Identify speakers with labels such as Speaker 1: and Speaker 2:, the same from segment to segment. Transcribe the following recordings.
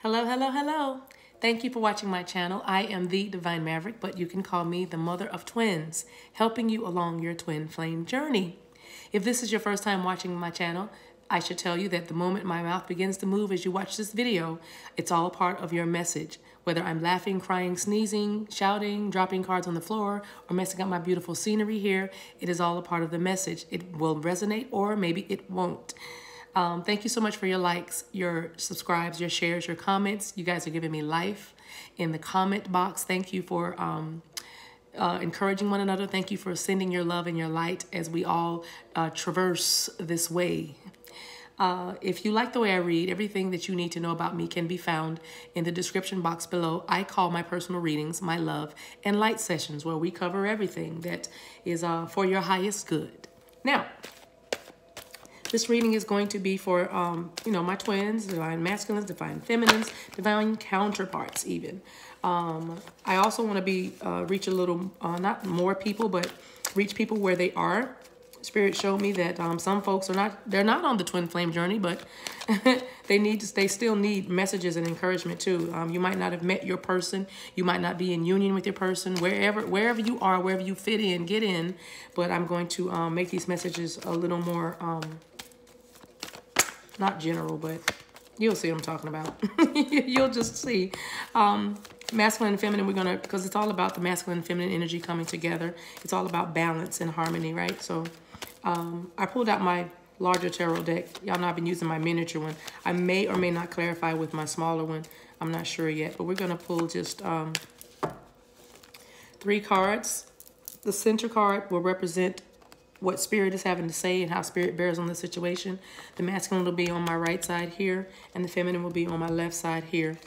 Speaker 1: Hello, hello, hello. Thank you for watching my channel. I am the Divine Maverick, but you can call me the mother of twins, helping you along your twin flame journey. If this is your first time watching my channel, I should tell you that the moment my mouth begins to move as you watch this video, it's all part of your message. Whether I'm laughing, crying, sneezing, shouting, dropping cards on the floor, or messing up my beautiful scenery here, it is all a part of the message. It will resonate or maybe it won't. Thank you so much for your likes, your subscribes, your shares, your comments. You guys are giving me life in the comment box. Thank you for encouraging one another. Thank you for sending your love and your light as we all traverse this way. If you like the way I read, everything that you need to know about me can be found in the description box below. I call my personal readings my love and light sessions, where we cover everything that is for your highest good. Now, this reading is going to be for, my twins, divine masculines, divine feminines, divine counterparts even. I also want to reach a little, not more people, but reach people where they are. Spirit showed me that some folks they're not on the twin flame journey, but they still need messages and encouragement too. You might not have met your person. You might not be in union with your person. Wherever you are, wherever you fit in, get in. But I'm going to make these messages a little more, not general, but you'll see what I'm talking about. You'll just see. Masculine and feminine, because it's all about the masculine and feminine energy coming together. It's all about balance and harmony, right? So I pulled out my larger tarot deck. Y'all know I've been using my miniature one. I may or may not clarify with my smaller one. I'm not sure yet, but we're going to pull just 3 cards. The center card will represent what Spirit is having to say and how Spirit bears on the situation. The masculine will be on my right side here, and the feminine will be on my left side here.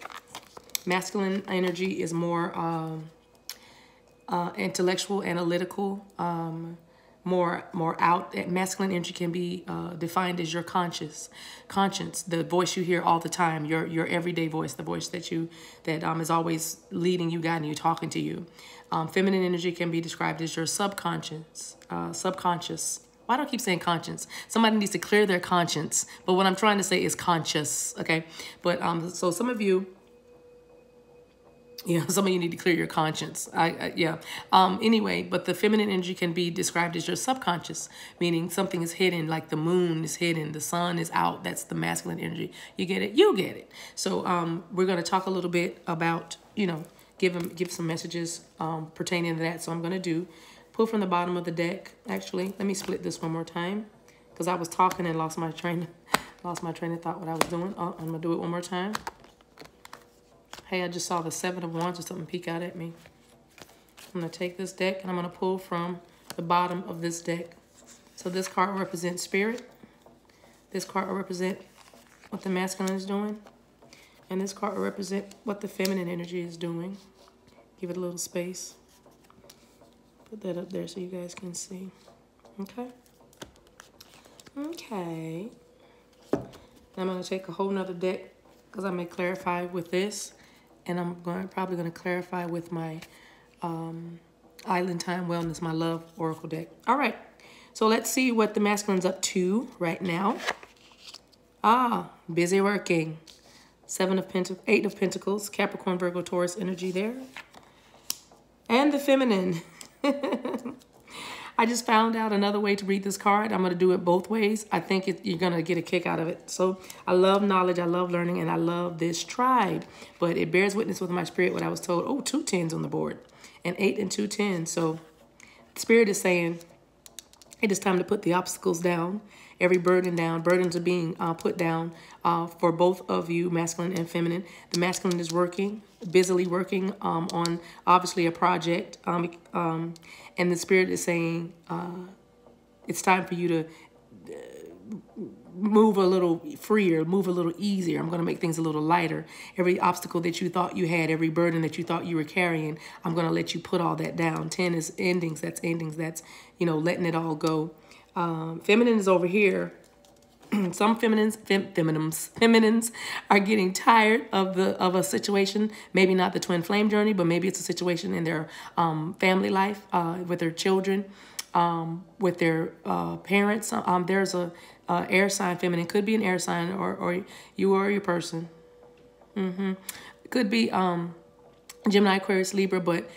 Speaker 1: Masculine energy is more intellectual, analytical, more out. Masculine energy can be defined as your conscience, the voice you hear all the time, your everyday voice, the voice that is always leading you, guiding you, talking to you. Feminine energy can be described as your subconscious. Why do I keep saying conscience? Somebody needs to clear their conscience, but what I'm trying to say is conscious, okay? But so some of you, some of you need to clear your conscience. Anyway, but the feminine energy can be described as your subconscious, meaning something is hidden, like the moon is hidden, the sun is out. That's the masculine energy. You get it? You get it. So we're going to talk a little bit about, give some messages pertaining to that. So I'm going to pull from the bottom of the deck. Actually, let me split this one more time, because I was talking and lost my train of thought what I was doing. I'm going to do it one more time. Hey, I just saw the 7 of Wands or something peek out at me. I'm going to take this deck and I'm going to pull from the bottom of this deck. So this card represents Spirit. This card will represent what the masculine is doing. And this card will represent what the feminine energy is doing. Give it a little space. Put that up there so you guys can see. Okay. Okay. I'm going to take a whole nother deck, because I may clarify with this. And I'm probably going to clarify with my Island Time Wellness, my love oracle deck. All right. So let's see what the masculine's up to right now. Busy working. 8 of Pentacles, Capricorn, Virgo, Taurus energy there. And the feminine. I just found out another way to read this card. I'm going to do it both ways. I think you're going to get a kick out of it. So I love knowledge. I love learning. And I love this tribe. But it bears witness with my spirit what I was told. Oh, 2 10s on the board. And 8 and 2 10s. So Spirit is saying it is time to put the obstacles down. Every burden down. Burdens are being put down for both of you, masculine and feminine. The masculine is working, busily working on obviously a project. And the Spirit is saying it's time for you to move a little freer, move a little easier. I'm going to make things a little lighter. Every obstacle that you thought you had, every burden that you thought you were carrying, I'm going to let you put all that down. 10 is endings. That's endings. That's, letting it all go. Feminine is over here. Some feminines are getting tired of a situation. Maybe not the twin flame journey, but maybe it's a situation in their family life, with their children, with their parents. There's a air sign feminine. Could be an air sign, or you or your person. It could be Gemini, Aquarius, Libra, but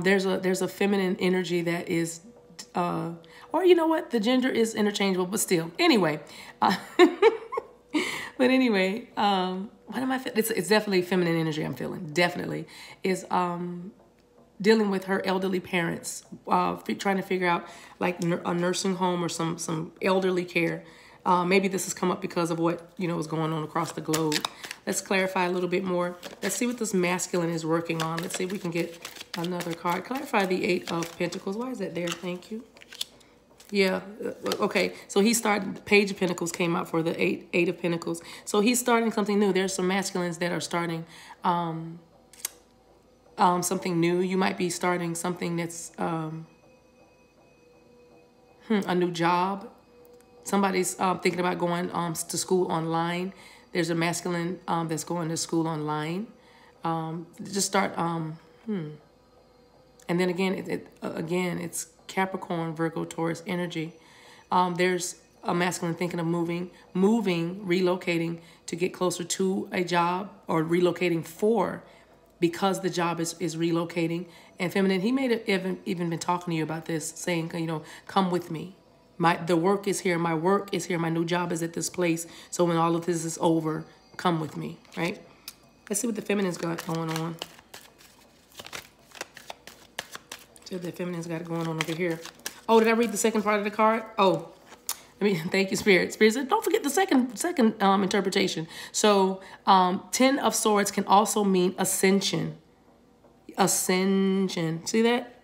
Speaker 1: there's a feminine energy that is, or you know what, the gender is interchangeable, but still. Anyway, but anyway, what am I feeling? It's definitely feminine energy I'm feeling. Definitely is dealing with her elderly parents, trying to figure out like a nursing home or some elderly care. Maybe this has come up because of what, is going on across the globe. Let's clarify a little bit more. Let's see what this masculine is working on. Let's see if we can get another card. Clarify the Eight of Pentacles. Why is that there? Thank you. Yeah, okay. So he's starting, Page of Pentacles came out for the Eight of Pentacles. So he's starting something new. There's some masculines that are starting something new. You might be starting something that's a new job. Somebody's thinking about going to school online. There's a masculine that's going to school online. Just start, and then again, it's Capricorn, Virgo, Taurus energy. There's a masculine thinking of moving, relocating to get closer to a job, or relocating because the job is relocating. And feminine, he may have even been talking to you about this, saying, come with me. The work is here. My work is here. My new job is at this place. So when all of this is over, come with me, right? Let's see what the feminine's got going on. See what the feminine's got going on over here. Oh, did I read the second part of the card? Oh, thank you, Spirit. Spirit said, don't forget the second interpretation. So 10 of Swords can also mean ascension. Ascension. See that?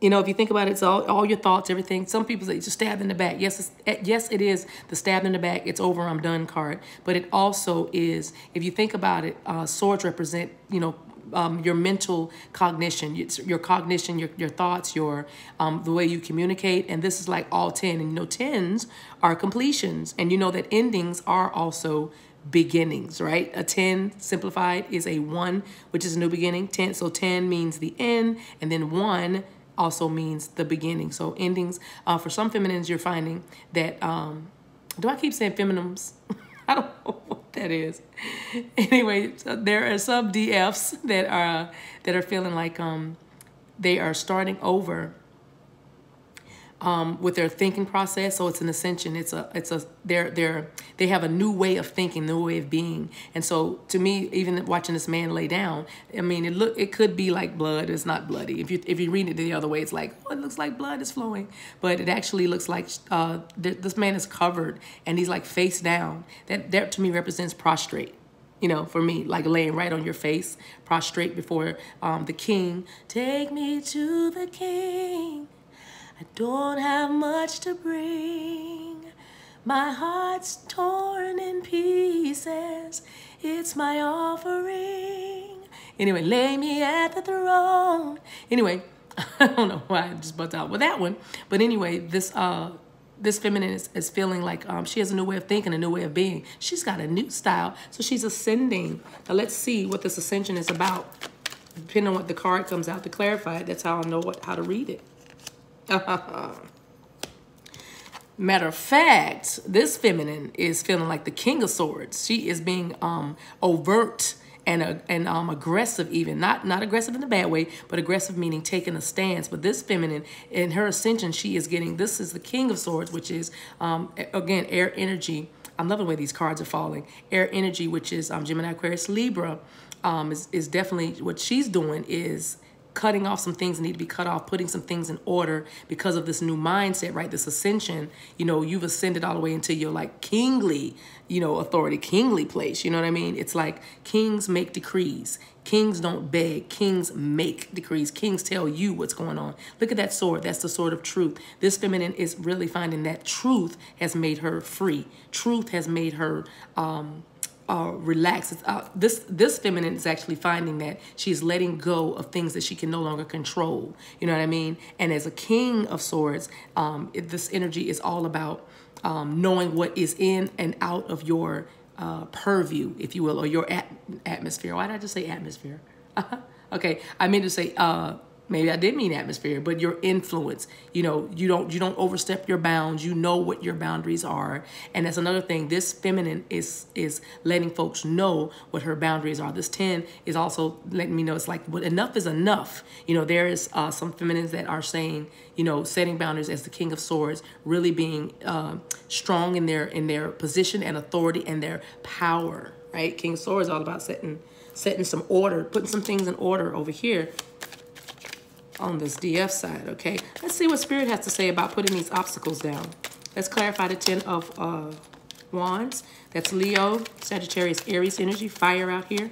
Speaker 1: If you think about it, it's all your thoughts, everything. Some people say, just stabbed in the back. Yes, it is the stabbed in the back. It's over, I'm done card. But it also is, if you think about it, swords represent, your mental cognition, your cognition, your thoughts, the way you communicate. And this is like all 10. And 10s are completions. And that endings are also beginnings, right? A 10 simplified is a 1, which is a new beginning. 10, so 10 means the end, and then 1 also means the beginning. So endings, for some feminines, you're finding that, do I keep saying feminines? I don't know what that is. Anyway, so there are some DFs that are feeling like they are starting over with their thinking process. So it's an ascension. They have a new way of thinking, new way of being. And so to me, even watching this man lay down, it could be like blood. It's not bloody. If you read it the other way, it's like, oh, it looks like blood is flowing, but it actually looks like this man is covered and he's like face down. That to me represents prostrate. For me, like laying right on your face, prostrate before the king. Take me to the king. I don't have much to bring. My heart's torn in pieces. It's my offering. Anyway, lay me at the throne. Anyway, I don't know why I just buzzed out with that one. But anyway, this feminine is feeling like she has a new way of thinking, a new way of being. She's got a new style. So she's ascending. Now let's see what this ascension is about. Depending on what the card comes out to clarify it, that's how I know how to read it. Matter of fact, this feminine is feeling like the King of Swords. She is being overt and aggressive, even not aggressive in a bad way, but aggressive meaning taking a stance. But this feminine, in her ascension, she is getting, this is the King of Swords, which is again air energy. I'm loving the way these cards are falling. Air energy, which is Gemini, Aquarius, Libra, is definitely what she's doing is cutting off some things that need to be cut off, putting some things in order because of this new mindset, right? This ascension, you've ascended all the way into your like kingly, authority, kingly place. You know what I mean? It's like kings make decrees. Kings don't beg. Kings make decrees. Kings tell you what's going on. Look at that sword. That's the sword of truth. This feminine is really finding that truth has made her free. Truth has made her relax. This feminine is actually finding that she's letting go of things that she can no longer control. You know what I mean? And as a King of Swords, this energy is all about knowing what is in and out of your purview, if you will, or your atmosphere. Why did I just say atmosphere? Okay, I meant to say maybe I did mean atmosphere, but your influence. You know, you don't overstep your bounds. You know what your boundaries are. And that's another thing. This feminine is letting folks know what her boundaries are. This 10 is also letting me know it's like, well, enough is enough. You know, there is some feminines that are saying, you know, setting boundaries as the King of Swords, really being strong in their position and authority and their power, right? King of Swords is all about setting some order, putting some things in order over here on this DF side, okay? Let's see what Spirit has to say about putting these obstacles down. Let's clarify the 10 of Wands. That's Leo, Sagittarius, Aries energy, fire out here.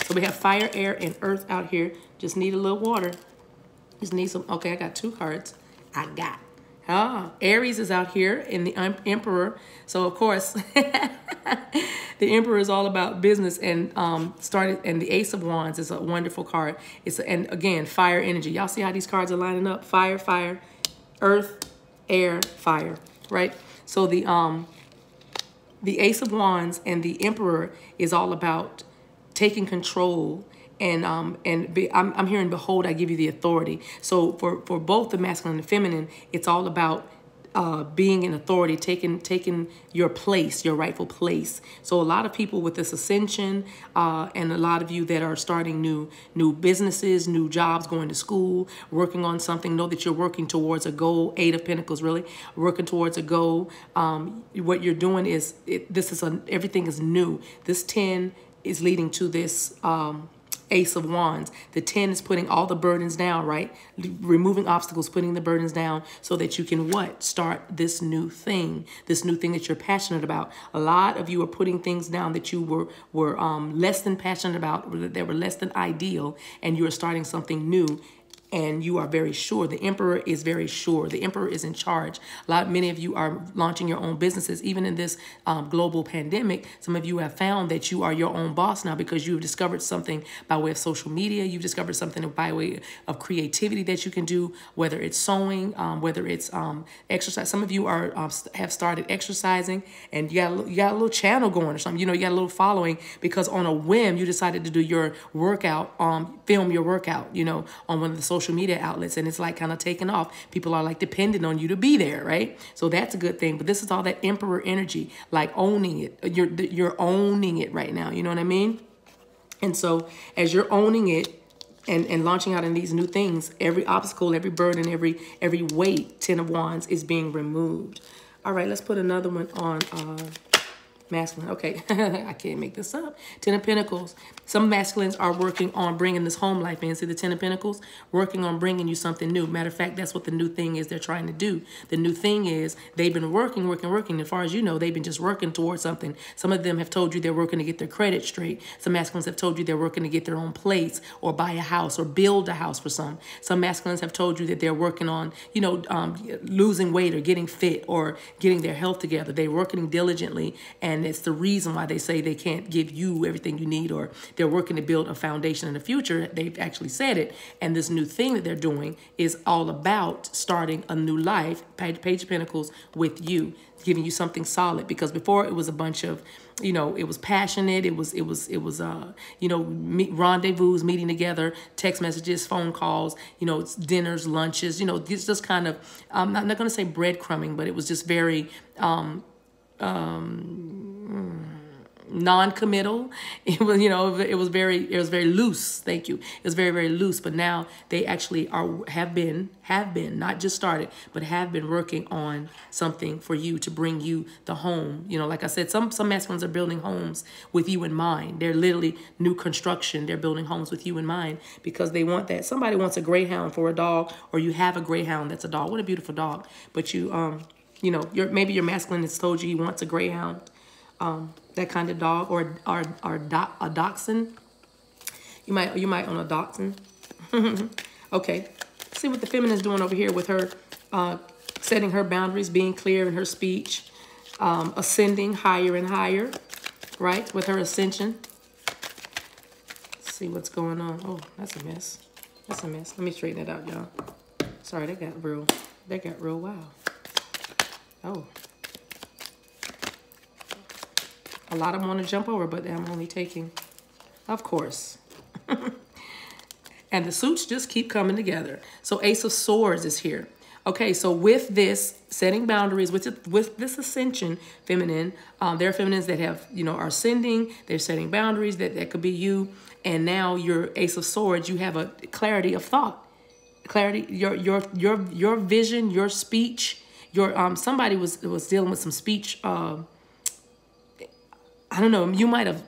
Speaker 1: So we have fire, air, and earth out here. Just need a little water. Just need some, okay, I got 2 cards. Aries is out here in the Emperor. So, of course, the Emperor is all about business and and the Ace of Wands is a wonderful card. And again, fire energy. Y'all see how these cards are lining up? Fire, fire, earth, air, fire, right? So the Ace of Wands and the Emperor is all about taking control. And I'm hearing, behold, I give you the authority. So for both the masculine and the feminine, it's all about being in authority, taking your place, your rightful place. So a lot of people with this ascension, and a lot of you that are starting new businesses, new jobs, going to school, working on something, know that you're working towards a goal. 8 of Pentacles, really working towards a goal. What you're doing is everything is new. This 10 is leading to this Ace of Wands. The 10 is putting all the burdens down, right? Removing obstacles, putting the burdens down so that you can what? Start this new thing that you're passionate about. A lot of you are putting things down that you were less than passionate about, that were less than ideal, and you are starting something new. And you are very sure. The Emperor is very sure. The Emperor is in charge. Many of you are launching your own businesses. Even in this global pandemic, some of you have found that you are your own boss now because you've discovered something by way of social media. You've discovered something by way of creativity that you can do, whether it's sewing, whether it's exercise. Some of you are have started exercising, and you got a little channel going or something. You know, you got a little following because on a whim you decided to do your workout, film your workout, you know, on one of the social media outlets, and it's like kind of taking off. People are like dependent on you to be there, right? So that's a good thing. But this is all that Emperor energy, like owning it. You're owning it right now. You know what I mean? And so as you're owning it and launching out in these new things, every obstacle, every burden, every weight, 10 of Wands is being removed. All right, let's put another one on masculine. Okay, I can't make this up. 10 of Pentacles. Some masculines are working on bringing this home life in. See the 10 of Pentacles? Working on bringing you something new. Matter of fact, that's what the new thing is they're trying to do. The new thing is they've been working. As far as you know, they've been just working towards something. Some of them have told you they're working to get their credit straight. Some masculines have told you they're working to get their own place or buy a house or build a house for some. Some masculines have told you that they're working on, you know, losing weight or getting fit or getting their health together. They're working diligently, and it's the reason why they say they can't give you everything you need, or they're working to build a foundation in the future. They've actually said it. And this new thing that they're doing is all about starting a new life, Page of Pentacles, with you, giving you something solid. Because before it was a bunch of, you know, it was passionate. It was you know, rendezvous, meeting together, text messages, phone calls, you know, dinners, lunches, you know, it's just kind of, I'm not going to say breadcrumbing, but it was just very, non-committal. It was, you know, it was very loose. Thank you. It was very, very loose. But now they actually have been not just started, but have been working on something for you to bring you the home. You know, like I said, some masculines are building homes with you in mind. They're literally new construction. They're building homes with you in mind because they want that. Somebody wants a greyhound for a dog, or you have a greyhound that's a dog. What a beautiful dog. But you know, maybe your masculine has told you he wants a greyhound, that kind of dog, or a dachshund. You might own a dachshund. Okay, see what the feminine is doing over here with her, setting her boundaries, being clear in her speech, ascending higher and higher, right? With her ascension. Let's see what's going on. Oh, that's a mess. That's a mess. Let me straighten it out, y'all. Sorry, that got real wild. Oh. A lot of them want to jump over, but I'm only taking, of course. And the suits just keep coming together. So Ace of Swords is here. Okay, so with this, setting boundaries, with this ascension feminine, there are feminines that have, are ascending, they're setting boundaries, that could be you. And now your Ace of Swords, you have a clarity of thought. Clarity, your vision, your speech, somebody was dealing with some speech, I don't know, you might have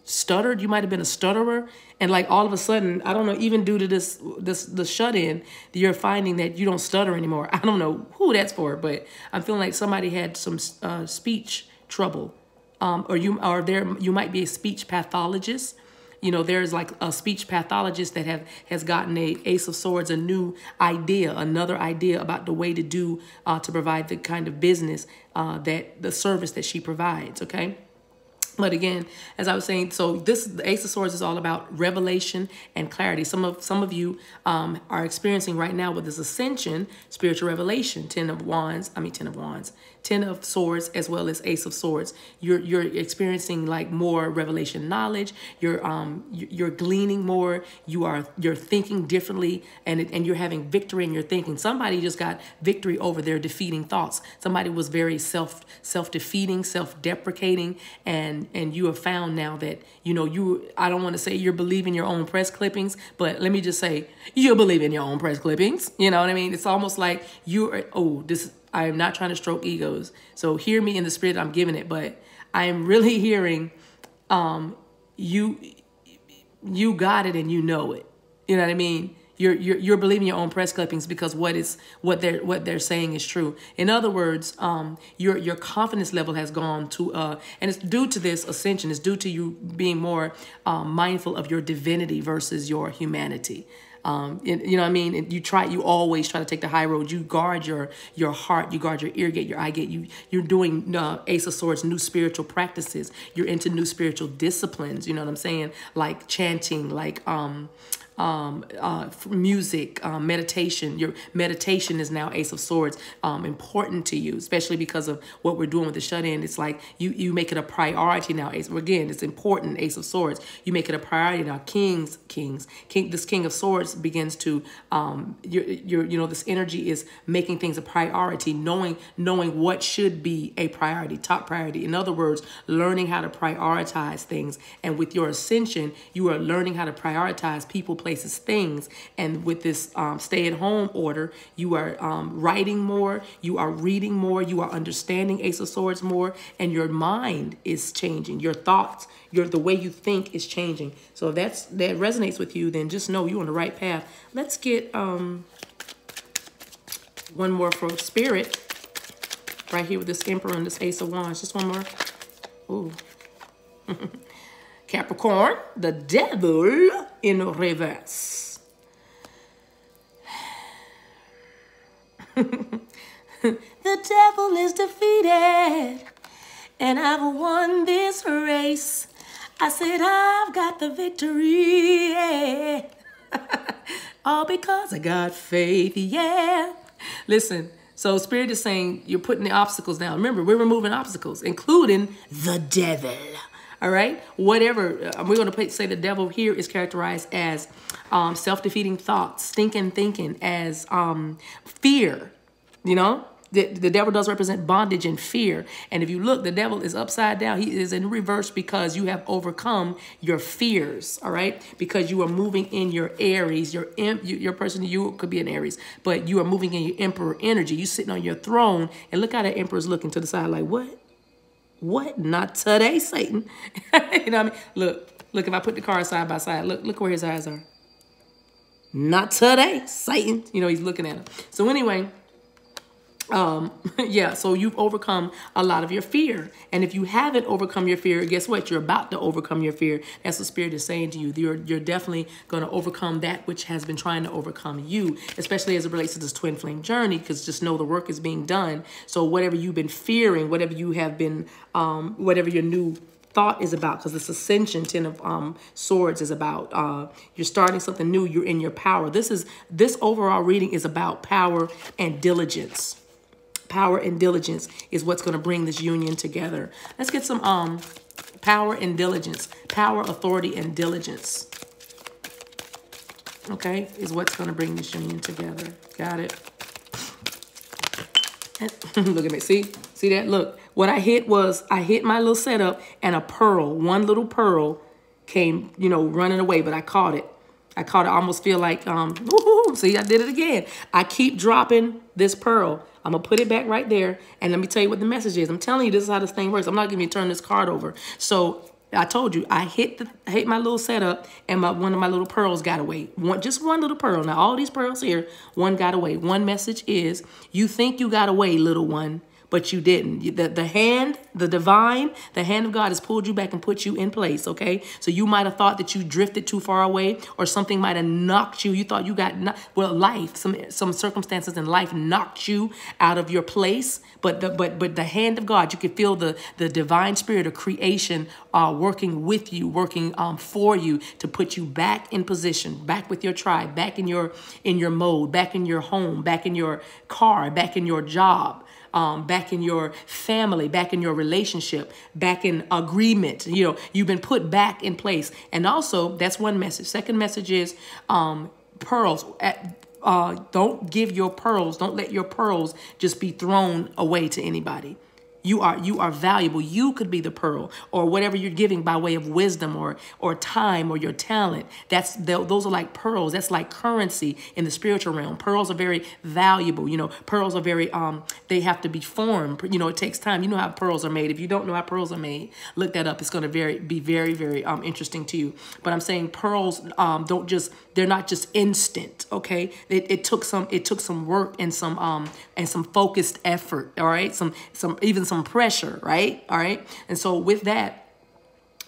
Speaker 1: stuttered, you might have been a stutterer, and like all of a sudden, I don't know, even due to the shut-in, you're finding that you don't stutter anymore. I don't know who that's for, but I'm feeling like somebody had some speech trouble, or you might be a speech pathologist. There's like a speech pathologist that has gotten a Ace of Swords, a new idea, another idea about the way to do, to provide the kind of business, the service that she provides, okay? But again, as I was saying, so the Ace of Swords is all about revelation and clarity. Some of you are experiencing right now with this ascension, spiritual revelation, 10 of Swords, as well as Ace of Swords. You're experiencing like more revelation knowledge. You're gleaning more. You're thinking differently, and you're having victory in your thinking. Somebody just got victory over their defeating thoughts. Somebody was very self-defeating, self-deprecating, and you have found now that, I don't want to say you're believing your own press clippings, but let me just say you believe in your own press clippings. You know what I mean? It's almost like I am not trying to stroke egos. So hear me in the spirit I'm giving it, but I am really hearing you got it and you know it. You know what I mean? You're believing your own press clippings because what they're saying is true. In other words, your confidence level has gone to and it's due to this ascension. It's due to you being more mindful of your divinity versus your humanity. You know what I mean? And you always try to take the high road. You guard your heart, you guard your ear gate, your eye gate. You're doing Ace of Swords, new spiritual practices. You're into new spiritual disciplines. You know what I'm saying? Like chanting, like music, meditation. Your meditation is now Ace of Swords, important to you, especially because of what we're doing with the shut-in. It's like you make it a priority now. Again, it's important, Ace of Swords. You make it a priority now. This King of Swords begins to, this energy is making things a priority, knowing what should be a priority, top priority. In other words, learning how to prioritize things. And with your ascension, you are learning how to prioritize people, places, things. And with this stay-at-home order, you are writing more, you are reading more, you are understanding Ace of Swords more, and your mind is changing. Your thoughts, the way you think is changing. So if that resonates with you, then just know you're on the right path. Let's get one more for Spirit. Right here with this Emperor and this Ace of Wands. Just one more. Ooh. Capricorn, the Devil in reverse. The devil is defeated, and I've won this race. I said I've got the victory, yeah. All because I got faith, yeah. Listen, so Spirit is saying you're putting the obstacles down. Remember, we're removing obstacles, including the devil. All right, whatever. We're going to say the devil here is characterized as self-defeating thoughts, stinking thinking, as fear. The devil does represent bondage and fear. And if you look, the devil is upside down. He is in reverse because you have overcome your fears. All right, because you are moving in your Aries, your person. You could be an Aries, but you are moving in your Emperor energy. You sitting on your throne, and look how the Emperor's looking to the side like, what? What? Not today, Satan. You know what I mean? Look, if I put the cards side by side, look where his eyes are. Not today, Satan. He's looking at him. So anyway, yeah, so you've overcome a lot of your fear. And if you haven't overcome your fear, guess what? You're about to overcome your fear. That's what Spirit is saying to you. You're definitely going to overcome that which has been trying to overcome you, especially as it relates to this twin flame journey, because just know the work is being done. So whatever you've been fearing, whatever you have been, whatever your new thought is about, because this ascension, 10 of Swords, is about you're starting something new. You're in your power. This overall reading is about power and diligence. Power and diligence is what's going to bring this union together. Let's get some power and diligence. Power, authority, and diligence. okay, is what's going to bring this union together. Got it? Look at me. See that? Look, what I hit was I hit my little setup and a pearl, one little pearl came, you know, running away, but I caught it. I almost feel like, see, I did it again. I keep dropping this pearl. I'm going to put it back right there. And let me tell you what the message is. I'm telling you, this is how this thing works. I'm not going to turn this card over. So I told you, I hit my little setup and one of my little pearls got away. Just one little pearl. Now, all these pearls here, one got away. One message is, you think you got away, little one, but you didn't. The hand of God has pulled you back and put you in place, okay? So you might have thought that you drifted too far away, or something might have knocked you. You thought you got, life, some circumstances in life knocked you out of your place, but the hand of God, you can feel the divine spirit of creation working with you, working for you to put you back in position, back with your tribe, back in your mode, back in your home, back in your car, back in your job. Back in your family, back in your relationship, back in agreement. You know, you've been put back in place. And also, that's one message. Second message is pearls. Don't give your pearls. Don't let your pearls just be thrown away to anybody. You are valuable. You could be the pearl, or whatever you're giving by way of wisdom or time or your talent. Those are like pearls. That's like currency in the spiritual realm. Pearls are very valuable. You know, pearls are very they have to be formed. You know, it takes time. You know how pearls are made. If you don't know how pearls are made, look that up. It's going to be very, very interesting to you. But I'm saying pearls they're not just instant. Okay, it took some work and some focused effort. All right, even some pressure, right? All right. And so with that,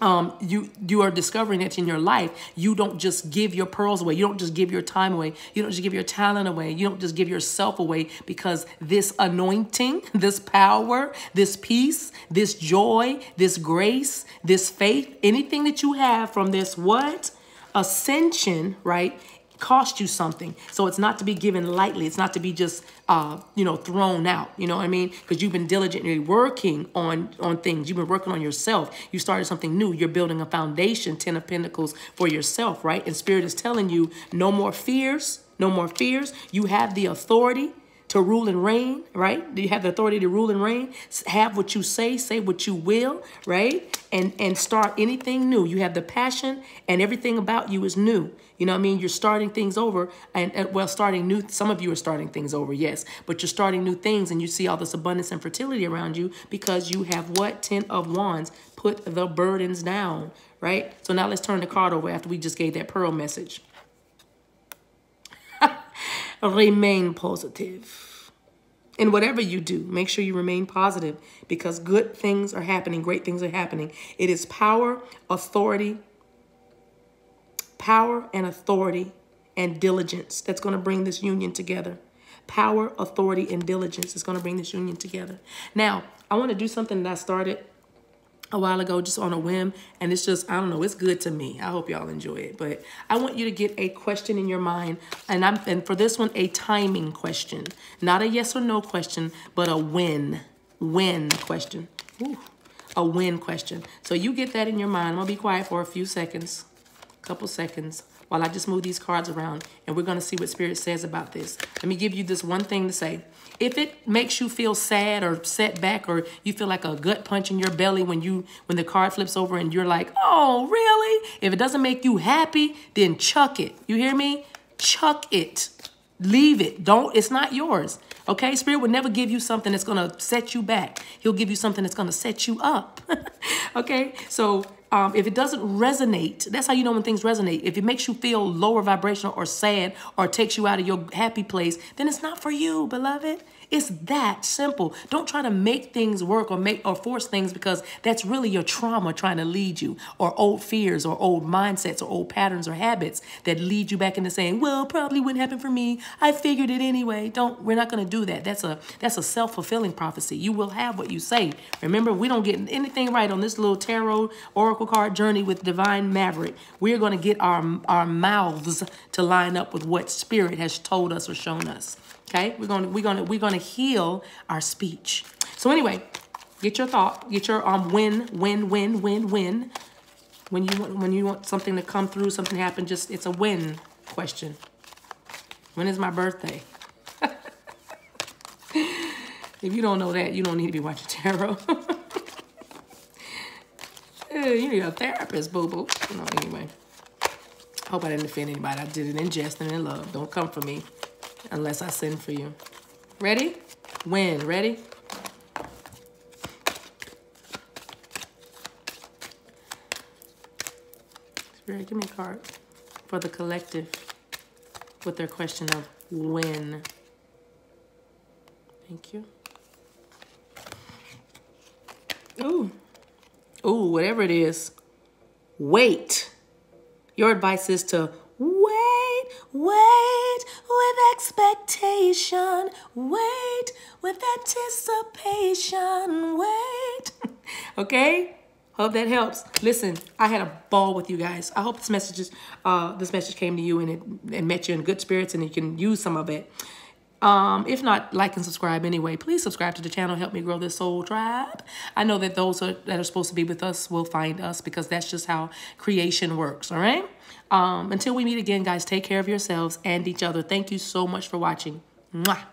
Speaker 1: you are discovering that in your life, you don't just give your pearls away. You don't just give your time away. You don't just give your talent away. You don't just give yourself away, because this anointing, this power, this peace, this joy, this grace, this faith, anything that you have from this ascension, right, cost you something. So it's not to be given lightly. It's not to be just, thrown out. You know what I mean? Because you've been diligently working on things. You've been working on yourself. You started something new. You're building a foundation, 10 of Pentacles, for yourself, right? And Spirit is telling you, no more fears, no more fears. You have the authority to rule and reign, right? You have the authority to rule and reign. Have what you say what you will, right? And start anything new. You have the passion, and everything about you is new. You know what I mean? You're starting things over, and starting new. Some of you are starting things over, yes, but you're starting new things, and you see all this abundance and fertility around you because you have what? 10 of Wands. Put the burdens down, right? So now let's turn the card over after we just gave that pearl message. Remain positive. In whatever you do, make sure you remain positive, because good things are happening. Great things are happening. It is power, and authority and diligence that's going to bring this union together. Power, authority, and diligence is going to bring this union together. Now, I want to do something that I started a while ago just on a whim, and it's just, I don't know, it's good to me. I hope y'all enjoy it. But I want you to get a question in your mind, and for this one, a timing question. Not a yes or no question, but a when question. Ooh, a when question. So you get that in your mind. I'm going to be quiet for a few seconds, couple seconds, while I just move these cards around, and we're going to see what Spirit says about this. Let me give you this one thing to say. If it makes you feel sad or set back, or you feel like a gut punch in your belly when the card flips over and you're like, oh, really? If it doesn't make you happy, then chuck it. You hear me? Chuck it. Leave it. It's not yours. Okay? Spirit would never give you something that's going to set you back. He'll give you something that's going to set you up. Okay? So if it doesn't resonate, that's how you know when things resonate. If it makes you feel lower vibrational or sad or takes you out of your happy place, then it's not for you, beloved. It's that simple. Don't try to make things work or force things, because that's really your trauma trying to lead you, or old fears or old mindsets or old patterns or habits that lead you back into saying, well, probably wouldn't happen for me. I figured it anyway. We're not going to do that. That's a self-fulfilling prophecy. You will have what you say. Remember, we don't get anything right on this little tarot oracle card journey with Divine Maverick. We're going to get our mouths to line up with what Spirit has told us or shown us. Okay, we're gonna heal our speech. So anyway, get your thought, get your win. When you want something to come through, something to happen, it's a win question. When is my birthday? If you don't know that, you don't need to be watching tarot. You need a therapist, boo-boo. No, anyway. Hope I didn't offend anybody. I did it in jest and in love. Don't come for me unless I send for you. Ready? When? Ready? Spirit, give me a card for the collective with their question of when. Thank you. Ooh. Ooh, whatever it is. Wait. Your advice is to wait with expectation. Wait with anticipation. Wait. Okay? Hope that helps. Listen, I had a ball with you guys. I hope this message came to you and it met you in good spirits and you can use some of it. If not, like and subscribe anyway. Please subscribe to the channel. Help me grow this soul tribe. I know that those that are supposed to be with us will find us because that's just how creation works, all right? Until we meet again, guys, take care of yourselves and each other. Thank you so much for watching. Mwah.